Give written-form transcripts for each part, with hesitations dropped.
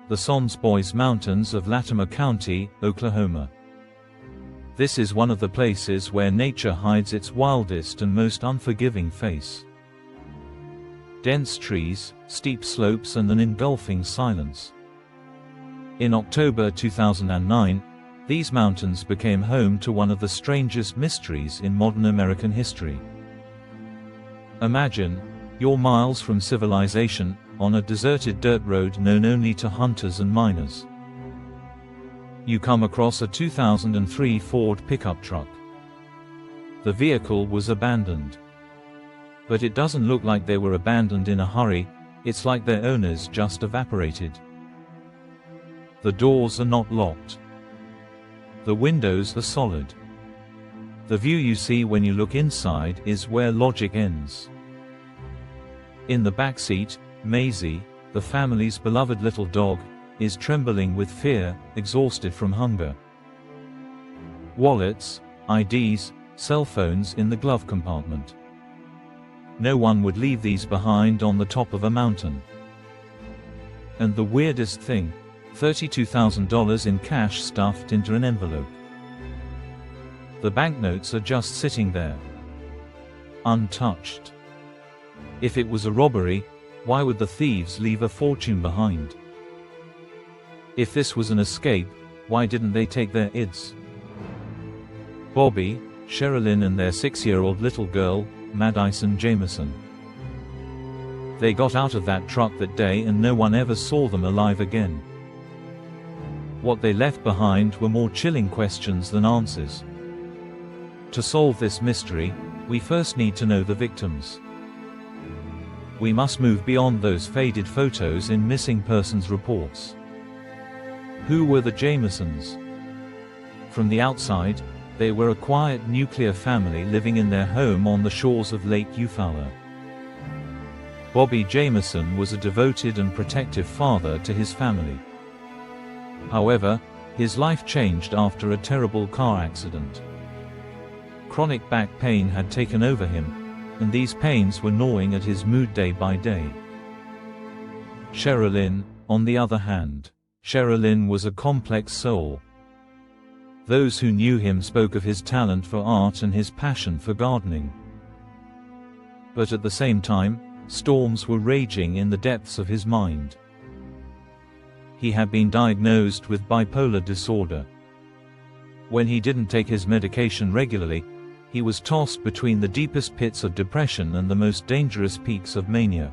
the Sons Boys Mountains of Latimer County, Oklahoma. This is one of the places where nature hides its wildest and most unforgiving face. Dense trees, steep slopes and an engulfing silence. In October 2009, these mountains became home to one of the strangest mysteries in modern American history. Imagine, you're miles from civilization, on a deserted dirt road known only to hunters and miners. You come across a 2003 Ford pickup truck. The vehicle was abandoned. But it doesn't look like they were abandoned in a hurry, it's like their owners just evaporated. The doors are not locked. The windows are solid. The view you see when you look inside is where logic ends. In the back seat, Maisie, the family's beloved little dog, is trembling with fear, exhausted from hunger. Wallets, IDs, cell phones in the glove compartment. No one would leave these behind on the top of a mountain. And the weirdest thing, $32,000 in cash stuffed into an envelope. The banknotes are just sitting there, untouched. If it was a robbery, why would the thieves leave a fortune behind? If this was an escape, why didn't they take their ids? Bobby, Sherilyn and their 6-year-old little girl, Madyson Jamison. They got out of that truck that day and no one ever saw them alive again. What they left behind were more chilling questions than answers. To solve this mystery, we first need to know the victims. We must move beyond those faded photos in missing persons reports. Who were the Jamisons? From the outside, they were a quiet nuclear family living in their home on the shores of Lake Eufaula. Bobby Jamison was a devoted and protective father to his family. However, his life changed after a terrible car accident. Chronic back pain had taken over him, and these pains were gnawing at his mood day by day. Sherilyn, on the other hand. Sherilyn was a complex soul. Those who knew him spoke of his talent for art and his passion for gardening. But at the same time, storms were raging in the depths of his mind. He had been diagnosed with bipolar disorder. When he didn't take his medication regularly, he was tossed between the deepest pits of depression and the most dangerous peaks of mania.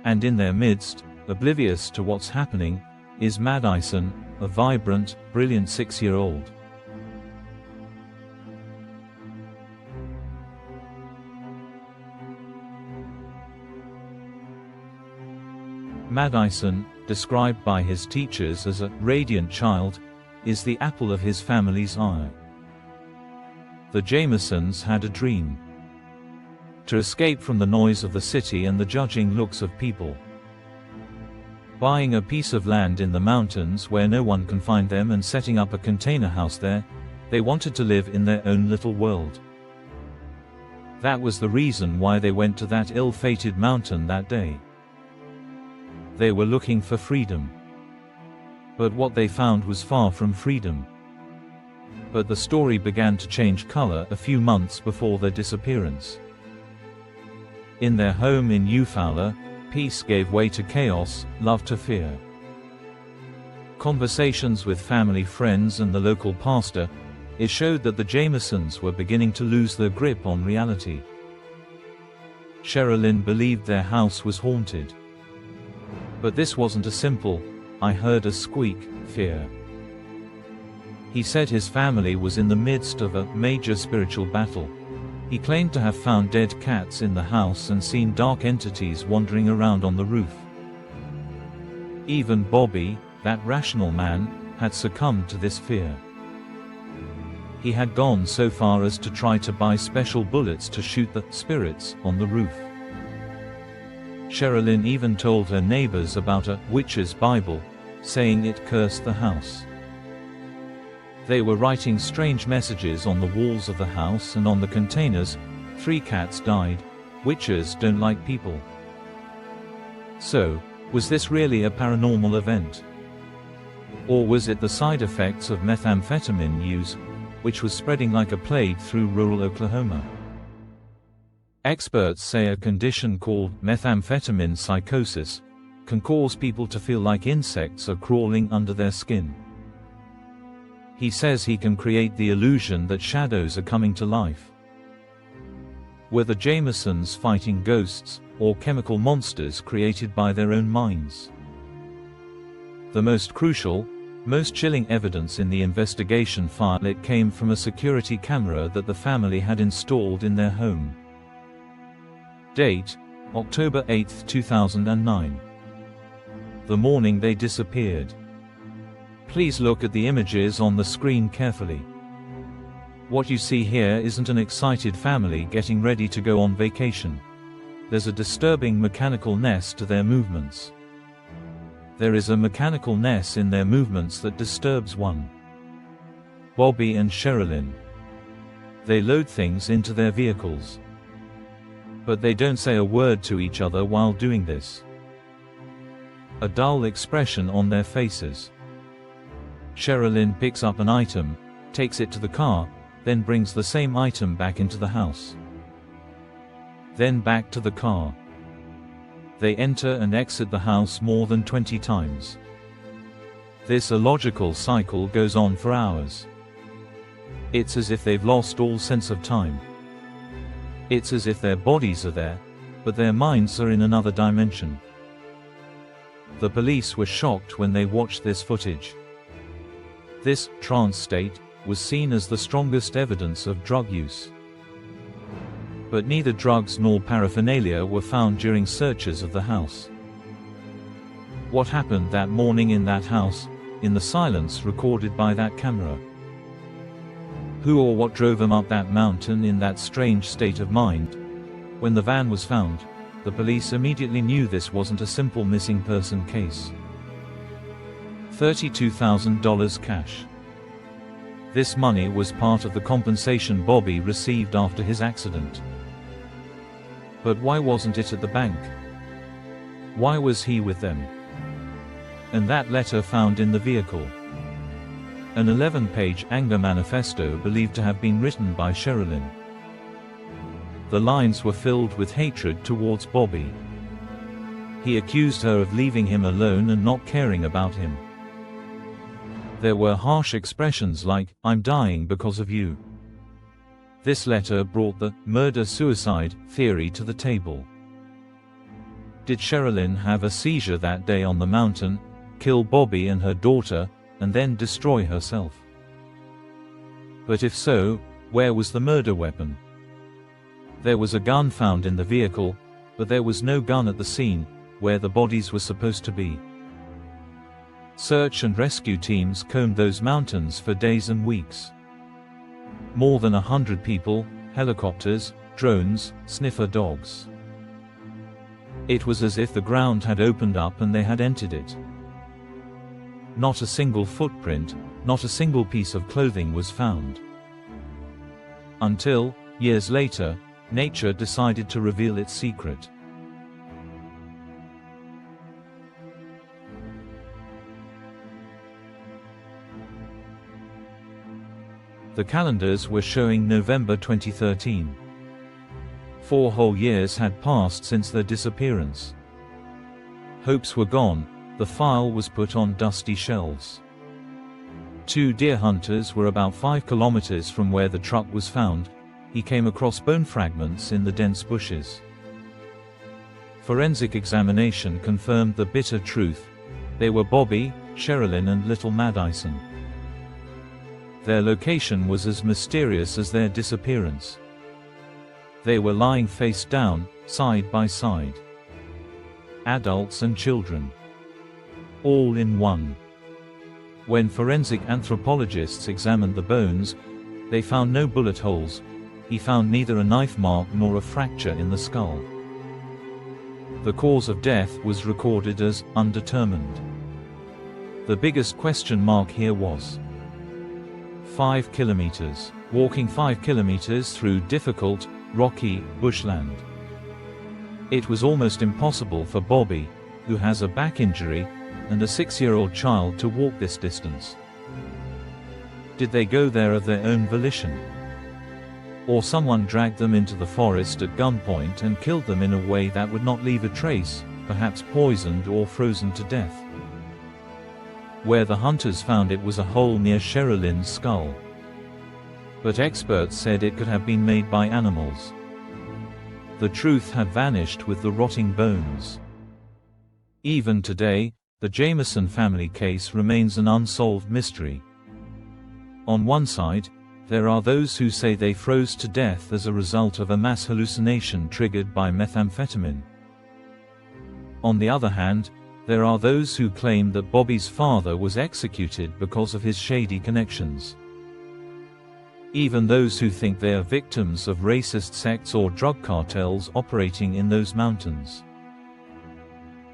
And in their midst, oblivious to what's happening, is Madyson, a vibrant, brilliant 6-year-old. Madyson, described by his teachers as a radiant child, is the apple of his family's eye. The Jamisons had a dream: to escape from the noise of the city and the judging looks of people. Buying a piece of land in the mountains where no one can find them and setting up a container house there, they wanted to live in their own little world. That was the reason why they went to that ill-fated mountain that day. They were looking for freedom. But what they found was far from freedom. But the story began to change color a few months before their disappearance. In their home in Eufaula, peace gave way to chaos, love to fear. Conversations with family friends and the local pastor, it showed that the Jamisons were beginning to lose their grip on reality. Sherilyn believed their house was haunted. But this wasn't a simple, "I heard a squeak," fear. He said his family was in the midst of a major spiritual battle. He claimed to have found dead cats in the house and seen dark entities wandering around on the roof. Even Bobby, that rational man, had succumbed to this fear. He had gone so far as to try to buy special bullets to shoot the spirits on the roof. Sherilyn even told her neighbors about a witch's Bible, saying it cursed the house. They were writing strange messages on the walls of the house and on the containers. 3 cats died. Witches don't like people. So, Was this really a paranormal event? Or was it the side effects of methamphetamine use, which was spreading like a plague through rural Oklahoma? Experts say a condition called methamphetamine psychosis can cause people to feel like insects are crawling under their skin. He says he can create the illusion that shadows are coming to life. Were the Jamisons fighting ghosts, or chemical monsters created by their own minds? The most crucial, most chilling evidence in the investigation file, it came from a security camera that the family had installed in their home. Date: October 8, 2009. The morning they disappeared. Please look at the images on the screen carefully. What you see here isn't an excited family getting ready to go on vacation. There's a disturbing mechanicalness to their movements. There is a mechanicalness in their movements that disturbs one. Bobby and Sherilyn. They load things into their vehicles. But they don't say a word to each other while doing this. A dull expression on their faces. Sherilyn picks up an item, takes it to the car, then brings the same item back into the house. Then back to the car. They enter and exit the house more than 20 times. This illogical cycle goes on for hours. It's as if they've lost all sense of time. It's as if their bodies are there, but their minds are in another dimension. The police were shocked when they watched this footage. This trance state was seen as the strongest evidence of drug use. But neither drugs nor paraphernalia were found during searches of the house. What happened that morning in that house, in the silence recorded by that camera? Who or what drove them up that mountain in that strange state of mind? When the van was found, the police immediately knew this wasn't a simple missing person case. $32,000 cash. This money was part of the compensation Bobby received after his accident. But why wasn't it at the bank? Why was he with them? And that letter found in the vehicle. An 11-page anger manifesto believed to have been written by Sherilyn. The lines were filled with hatred towards Bobby. He accused her of leaving him alone and not caring about him. There were harsh expressions like, "I'm dying because of you." This letter brought the murder-suicide theory to the table. Did Sherilyn have a seizure that day on the mountain, kill Bobby and her daughter, and then destroy herself? But if so, where was the murder weapon? There was a gun found in the vehicle, but there was no gun at the scene, where the bodies were supposed to be. Search and rescue teams combed those mountains for days and weeks. More than 100 people, helicopters, drones, sniffer dogs. It was as if the ground had opened up and they had entered it. Not a single footprint, not a single piece of clothing was found. Until, years later, nature decided to reveal its secret. The calendars were showing November 2013. 4 whole years had passed since their disappearance. Hopes were gone, the file was put on dusty shelves. 2 deer hunters were about 5 kilometers from where the truck was found. He came across bone fragments in the dense bushes. Forensic examination confirmed the bitter truth. They were Bobby, Sherilyn and little Madyson. Their location was as mysterious as their disappearance. They were lying face down, side by side. Adults and children. All in one. When forensic anthropologists examined the bones, they found no bullet holes. He found neither a knife mark nor a fracture in the skull. The cause of death was recorded as undetermined. The biggest question mark here was 5 kilometers. Walking 5 kilometers through difficult, rocky, bushland. It was almost impossible for Bobby, who has a back injury, and a 6-year-old child to walk this distance. Did they go there of their own volition? Or someone dragged them into the forest at gunpoint and killed them in a way that would not leave a trace, perhaps poisoned or frozen to death? Where the hunters found it was a hole near Sherilyn's skull. But experts said it could have been made by animals. The truth had vanished with the rotting bones. Even today, the Jamison family case remains an unsolved mystery. On one side, there are those who say they froze to death as a result of a mass hallucination triggered by methamphetamine. On the other hand, there are those who claim that Bobby's father was executed because of his shady connections. Even those who think they are victims of racist sects or drug cartels operating in those mountains.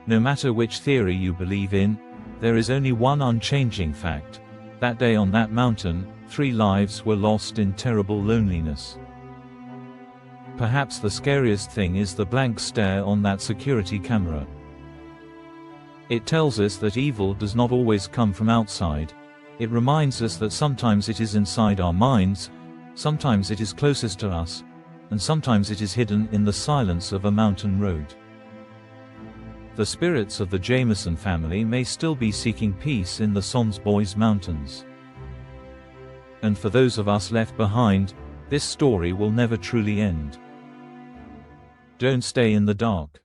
No matter which theory you believe in, there is only one unchanging fact. That day on that mountain, 3 lives were lost in terrible loneliness. Perhaps the scariest thing is the blank stare on that security camera. It tells us that evil does not always come from outside. It reminds us that sometimes it is inside our minds, sometimes it is closest to us, and sometimes it is hidden in the silence of a mountain road. The spirits of the Jamison family may still be seeking peace in the Sons Boys Mountains. And for those of us left behind, this story will never truly end. Don't stay in the dark.